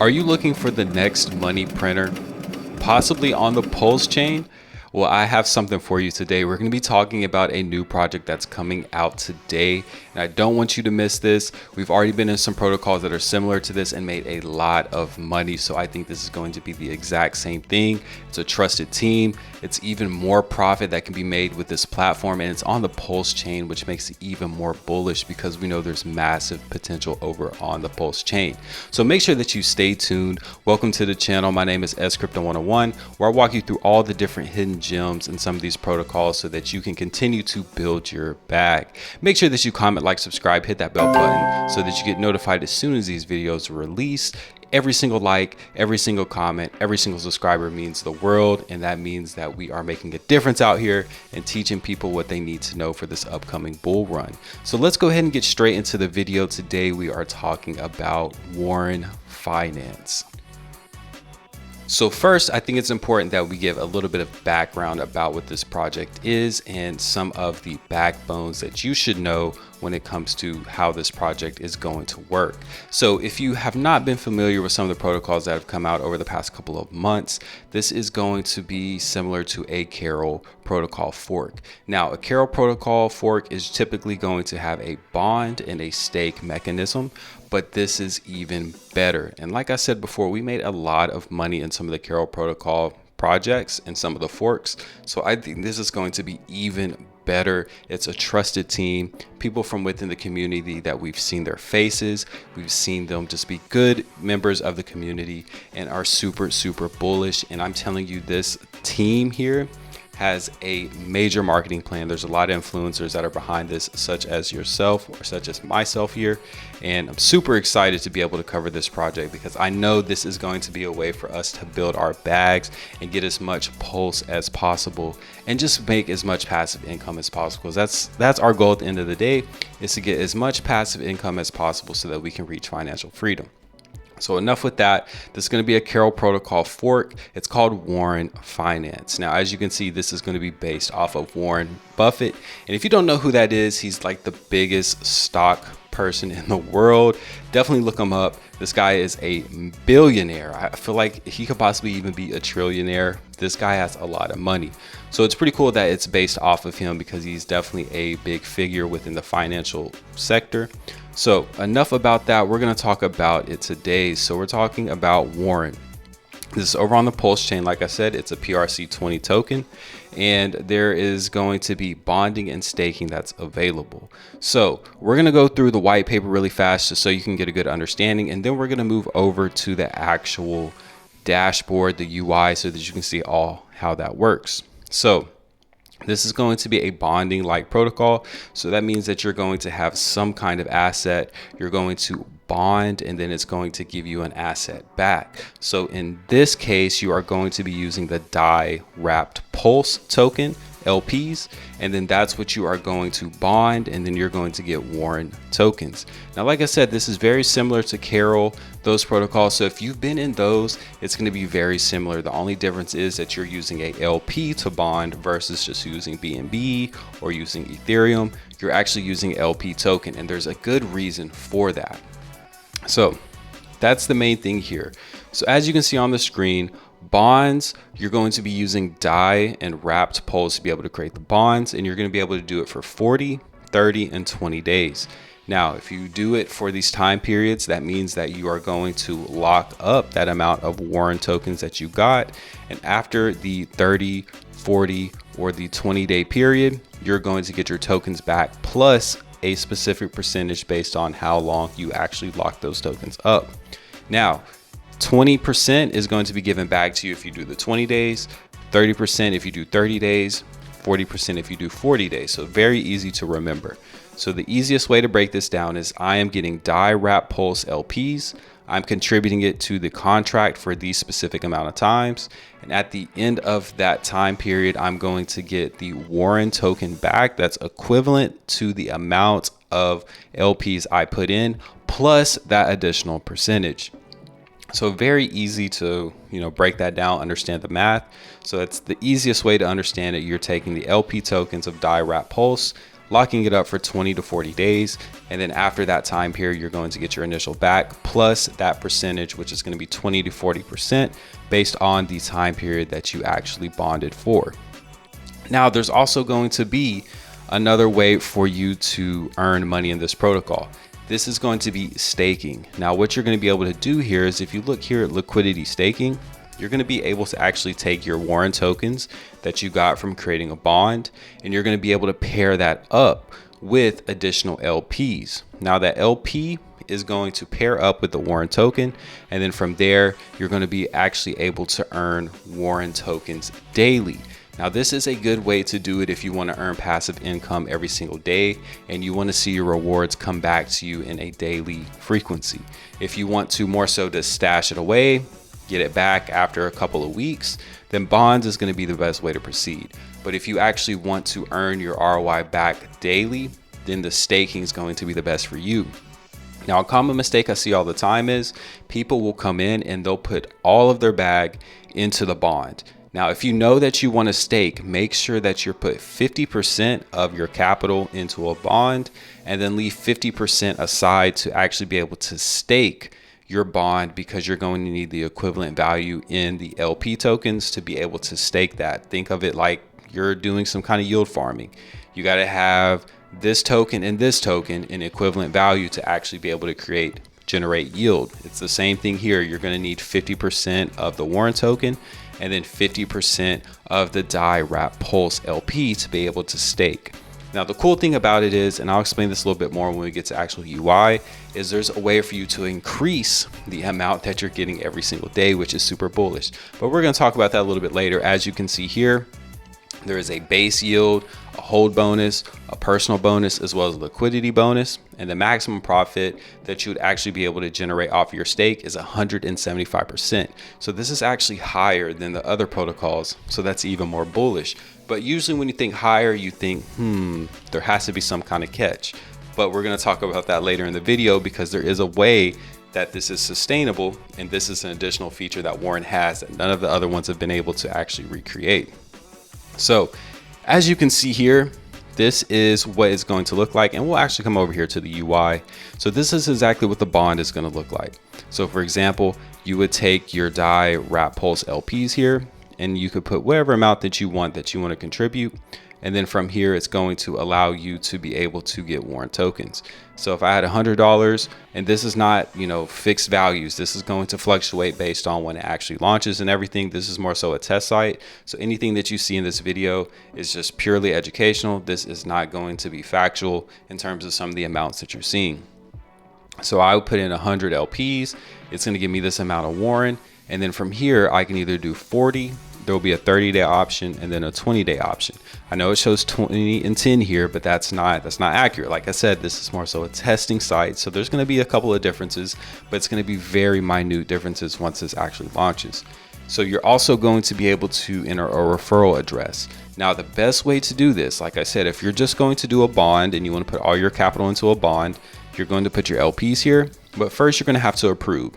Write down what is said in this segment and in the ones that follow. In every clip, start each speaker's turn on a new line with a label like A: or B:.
A: Are you looking for the next money printer, possibly on the Pulsechain? Well, I have something for you today. We're going to be talking about a new project that's coming out today, and I don't want you to miss this. We've already been in some protocols that are similar to this and made a lot of money, so I think this is going to be the exact same thing. It's a trusted team. It's even more profit that can be made with this platform, and it's on the Pulsechain, which makes it even more bullish because we know there's massive potential over on the Pulsechain. So make sure that you stay tuned. Welcome to the channel. My name is SCrypto101, where I walk you through all the different hidden gems in some of these protocols so that you can continue to build your bag. Make sure that you comment, like, subscribe, hit that bell button so that you get notified as soon as these videos are released. Every single like, every single comment, every single subscriber means the world, and that means that we are making a difference out here and teaching people what they need to know for this upcoming bull run. So let's go ahead and get straight into the video. Today we are talking about Warrant Finance. So first, I think it's important that we give a little bit of background about what this project is and some of the backbones that you should know when it comes to how this project is going to work. So if you have not been familiar with some of the protocols that have come out over the past couple of months, this is going to be similar to a Carol protocol fork. Now, a Carol protocol fork is typically going to have a bond and a stake mechanism, but this is even better. And like I said before, we made a lot of money in some of the Carol protocol projects and some of the forks. So I think this is going to be even better. It's a trusted team, people from within the community that we've seen their faces. We've seen them just be good members of the community and are super bullish. And I'm telling you, this team here has a major marketing plan. There's a lot of influencers that are behind this, such as yourself or such as myself here. And I'm super excited to be able to cover this project because I know this is going to be a way for us to build our bags and get as much pulse as possible and just make as much passive income as possible. That's our goal at the end of the day, is to get as much passive income as possible so that we can reach financial freedom. So enough with that. This is going to be a Carol protocol fork. It's called Warrant Finance. Now, as you can see, this is going to be based off of Warren Buffett. And if you don't know who that is, he's like the biggest stock person in the world. Definitely look him up. This guy is a billionaire. I feel like he could possibly even be a trillionaire. This guy has a lot of money. So it's pretty cool that it's based off of him because he's definitely a big figure within the financial sector. So enough about that. We're going to talk about it today. So we're talking about Warrant. This is over on the Pulsechain. Like I said, it's a PRC20 token, and there is going to be bonding and staking that's available. So we're going to go through the white paper really fast just so you can get a good understanding, and then we're going to move over to the actual dashboard, the UI, so that you can see all how that works. So this is going to be a bonding like protocol. So that means that you're going to have some kind of asset. You're going to bond, and then it's going to give you an asset back. So in this case, you are going to be using the DAI wrapped pulse token, LPs, and then that's what you are going to bond, and then you're going to get Warrant tokens. Now, like I said, this is very similar to Carol, those protocols. So if you've been in those, it's going to be very similar. The only difference is that you're using a LP to bond versus just using BNB or using Ethereum. You're actually using LP token, and there's a good reason for that. So that's the main thing here. So as you can see on the screen, bonds, you're going to be using DAI and wrapped pulse to be able to create the bonds, and you're going to be able to do it for 40, 30, and 20 days. Now, if you do it for these time periods, that means that you are going to lock up that amount of Warrant tokens that you got. And after the 30, 40, or the 20-day period, you're going to get your tokens back plus a specific percentage based on how long you actually lock those tokens up. Now, 20% is going to be given back to you if you do the 20 days, 30% if you do 30 days, 40% if you do 40 days. So very easy to remember. So the easiest way to break this down is I am getting DAI wrap pulse LPs. I'm contributing it to the contract for these specific amount of times. And at the end of that time period, I'm going to get the Warrant token back that's equivalent to the amount of LPs I put in plus that additional percentage. So very easy to, break that down, understand the math. So that's the easiest way to understand it. You're taking the LP tokens of DAI wrap pulse, locking it up for 20 to 40 days. And then after that time period, you're going to get your initial back plus that percentage, which is going to be 20 to 40% based on the time period that you actually bonded for. Now, there's also going to be another way for you to earn money in this protocol. This is going to be staking. Now, what you're going to be able to do here is, if you look here at liquidity staking, you're going to be able to actually take your Warrant tokens that you got from creating a bond, and you're going to be able to pair that up with additional LPs. Now, that LP is going to pair up with the Warrant token, and then from there, you're going to be actually able to earn Warrant tokens daily. Now, this is a good way to do it if you want to earn passive income every single day and you want to see your rewards come back to you in a daily frequency. If you want to more so just stash it away, get it back after a couple of weeks, then bonds is going to be the best way to proceed. But if you actually want to earn your ROI back daily, then the staking is going to be the best for you. Now, a common mistake I see all the time is people will come in and they'll put all of their bag into the bond. Now, if you know that you want to stake, make sure that you put 50% of your capital into a bond and then leave 50% aside to actually be able to stake your bond, because you're going to need the equivalent value in the LP tokens to be able to stake that. Think of it like you're doing some kind of yield farming. You got to have this token and this token in equivalent value to actually be able to generate yield. It's the same thing here. You're going to need 50% of the Warrant token and then 50% of the DAI Wrap Pulse LP to be able to stake. Now, the cool thing about it is, and I'll explain this a little bit more when we get to actual UI, is there's a way for you to increase the amount that you're getting every single day, which is super bullish. But we're going to talk about that a little bit later. As you can see here, there is a base yield, a hold bonus, a personal bonus, as well as a liquidity bonus. And the maximum profit that you would actually be able to generate off of your stake is 175%. So this is actually higher than the other protocols. So that's even more bullish. But usually when you think higher, you think, there has to be some kind of catch. But we're going to talk about that later in the video, because there is a way that this is sustainable. And this is an additional feature that Warrant has that none of the other ones have been able to actually recreate. So as you can see here, this is what it's going to look like, and we'll actually come over here to the UI. So this is exactly what the bond is going to look like. So for example, you would take your DAI Wrap Pulse LPs here, and you could put whatever amount that you want to contribute. And then from here, it's going to allow you to be able to get Warrant tokens. So if I had $100, and this is not, fixed values, this is going to fluctuate based on when it actually launches and everything. This is more so a test site. So anything that you see in this video is just purely educational. This is not going to be factual in terms of some of the amounts that you're seeing. So I would put in 100 LPs. It's going to give me this amount of Warrant. And then from here, I can either do 40, there will be a 30-day option and then a 20-day option. I know it shows 20 and 10 here, but that's not accurate. Like I said, this is more so a testing site. So there's going to be a couple of differences, but it's going to be very minute differences once this actually launches. So you're also going to be able to enter a referral address. Now, the best way to do this, like I said, if you're just going to do a bond and you want to put all your capital into a bond, you're going to put your LPs here, but first you're going to have to approve.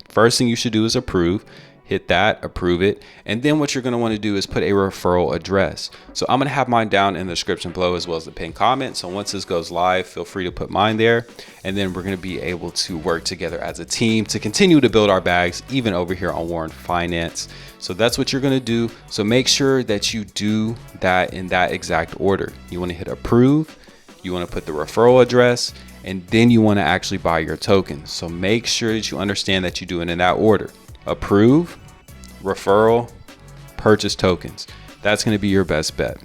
A: First thing you should do is approve. Hit that, approve it. And then what you're going to want to do is put a referral address. So I'm going to have mine down in the description below, as well as the pinned comment. So once this goes live, feel free to put mine there. And then we're going to be able to work together as a team to continue to build our bags, even over here on Warrant Finance. So that's what you're going to do. So make sure that you do that in that exact order. You want to hit approve. You want to put the referral address, and then you want to actually buy your tokens. So make sure that you understand that you do it in that order. Approve, referral, purchase tokens. That's going to be your best bet.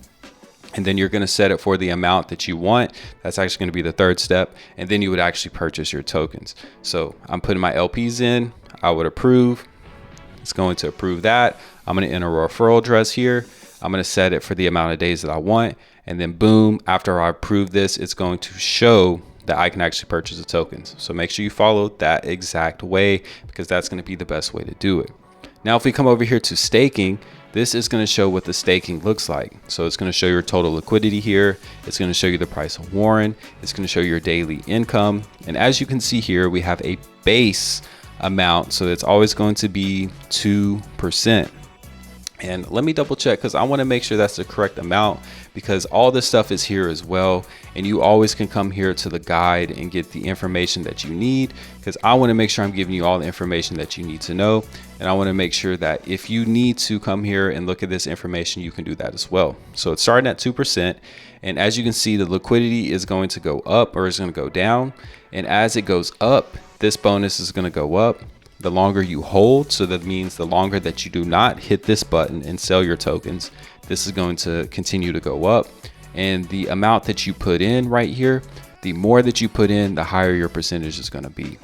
A: And then you're going to set it for the amount that you want. That's actually going to be the third step. And then you would actually purchase your tokens. So I'm putting my LPs in. I would approve. It's going to approve that. I'm going to enter a referral address here. I'm going to set it for the amount of days that I want. And then boom, after I approve this, it's going to show that I can actually purchase the tokens. So make sure you follow that exact way, because that's going to be the best way to do it. Now, if we come over here to staking, this is going to show what the staking looks like. So it's going to show your total liquidity here. It's going to show you the price of Warrant. It's going to show your daily income. And as you can see here, we have a base amount. So it's always going to be 2%. And let me double check because I want to make sure that's the correct amount, because all this stuff is here as well. And you always can come here to the guide and get the information that you need, because I want to make sure I'm giving you all the information that you need to know. And I want to make sure that if you need to come here and look at this information, you can do that as well. So it's starting at 2%. And as you can see, the liquidity is going to go up or is going to go down. And as it goes up, this bonus is going to go up the longer you hold. So that means the longer that you do not hit this button and sell your tokens, this is going to continue to go up. And the amount that you put in right here, the more that you put in, the higher your percentage is going to be.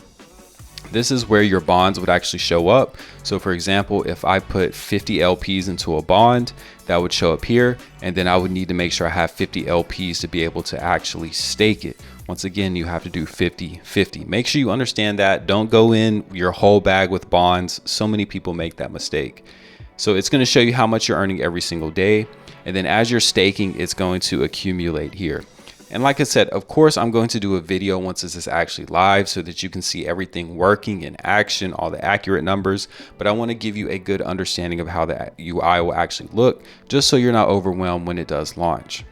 A: This is where your bonds would actually show up. So for example, if I put 50 LPs into a bond, that would show up here. And then I would need to make sure I have 50 LPs to be able to actually stake it. Once again, you have to do 50-50. Make sure you understand that. Don't go in your whole bag with bonds. So many people make that mistake. So it's going to show you how much you're earning every single day. And then as you're staking, it's going to accumulate here. And like I said, of course, I'm going to do a video once this is actually live so that you can see everything working in action, all the accurate numbers. But I want to give you a good understanding of how the UI will actually look, just so you're not overwhelmed when it does launch.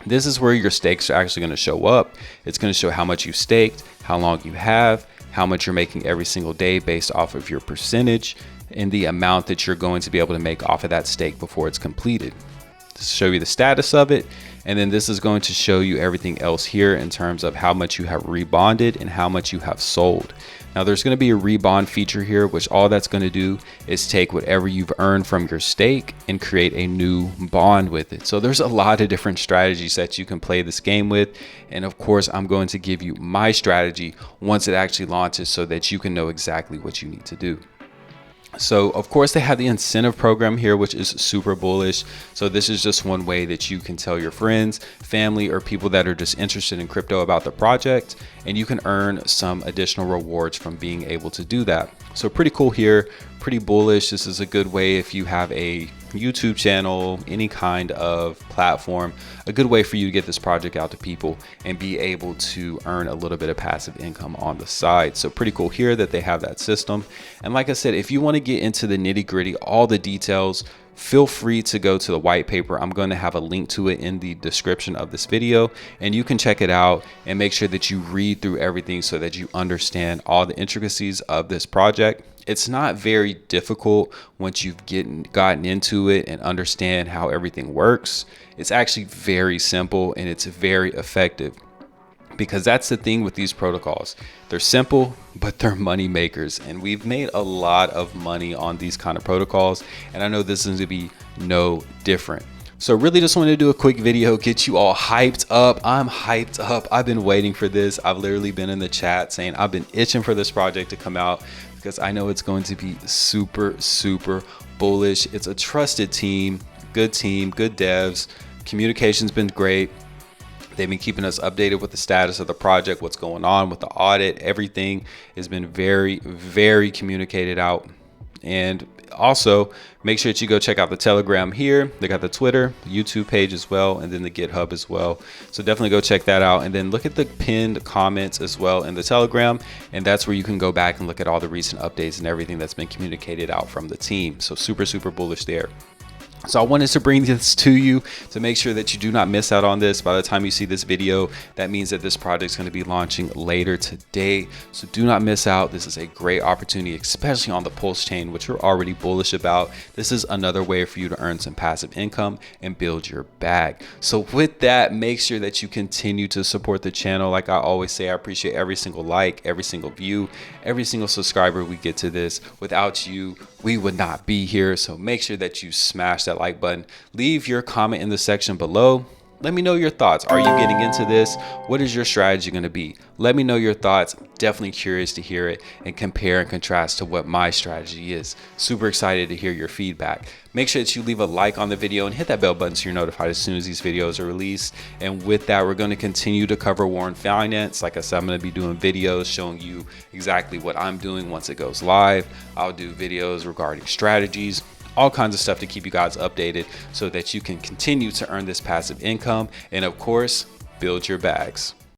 A: This is where your stakes are actually going to show up. It's going to show how much you've staked, how long you have, how much you're making every single day based off of your percentage, and the amount that you're going to be able to make off of that stake before it's completed. To show you the status of it. And then this is going to show you everything else here in terms of how much you have rebonded and how much you have sold. Now there's going to be a rebond feature here, which all that's going to do is take whatever you've earned from your stake and create a new bond with it. So there's a lot of different strategies that you can play this game with. And of course, I'm going to give you my strategy once it actually launches so that you can know exactly what you need to do. So of course they have the incentive program here, which is super bullish. So this is just one way that you can tell your friends, family, or people that are just interested in crypto about the project, and you can earn some additional rewards from being able to do that. So pretty cool here, pretty bullish. This is a good way if you have a YouTube channel, any kind of platform, a good way for you to get this project out to people and be able to earn a little bit of passive income on the side. So pretty cool here that they have that system. And like I said, if you want to get into the nitty gritty, all the details, feel free to go to the white paper. I'm going to have a link to it in the description of this video, and you can check it out and make sure that you read through everything so that you understand all the intricacies of this project. It's not very difficult once you've gotten into it and understand how everything works. It's actually very simple and it's very effective, because that's the thing with these protocols. They're simple, but they're money makers. And we've made a lot of money on these kind of protocols. And I know this is going to be no different. So really just wanted to do a quick video, get you all hyped up. I'm hyped up. I've been waiting for this. I've literally been in the chat saying I've been itching for this project to come out, because I know it's going to be super, super bullish. It's a trusted team, good devs. Communication's been great. They've been keeping us updated with the status of the project, what's going on with the audit. Everything has been very, very communicated out. And also make sure that you go check out the Telegram here. They got the Twitter, YouTube page as well, and then the GitHub as well. So definitely go check that out. And then look at the pinned comments as well in the Telegram. And that's where you can go back and look at all the recent updates and everything that's been communicated out from the team. So super, super bullish there. So I wanted to bring this to you to make sure that you do not miss out on this. By the time you see this video, that means that this project is going to be launching later today. So do not miss out. This is a great opportunity, especially on the Pulsechain, which we're already bullish about. This is another way for you to earn some passive income and build your bag. So with that, make sure that you continue to support the channel. Like I always say, I appreciate every single like, every single view, every single subscriber we get to this. Without you, we would not be here. So make sure that you smash that like button. Leave your comment in the section below. Let me know your thoughts. Are you getting into this? What is your strategy going to be? Let me know your thoughts. I'm definitely curious to hear it and compare and contrast to what my strategy is. Super excited to hear your feedback. Make sure that you leave a like on the video and hit that bell button so you're notified as soon as these videos are released. And with that, we're going to continue to cover Warrant Finance. Like I said, I'm going to be doing videos showing you exactly what I'm doing once it goes live. I'll do videos regarding strategies, all kinds of stuff to keep you guys updated so that you can continue to earn this passive income and of course, build your bags.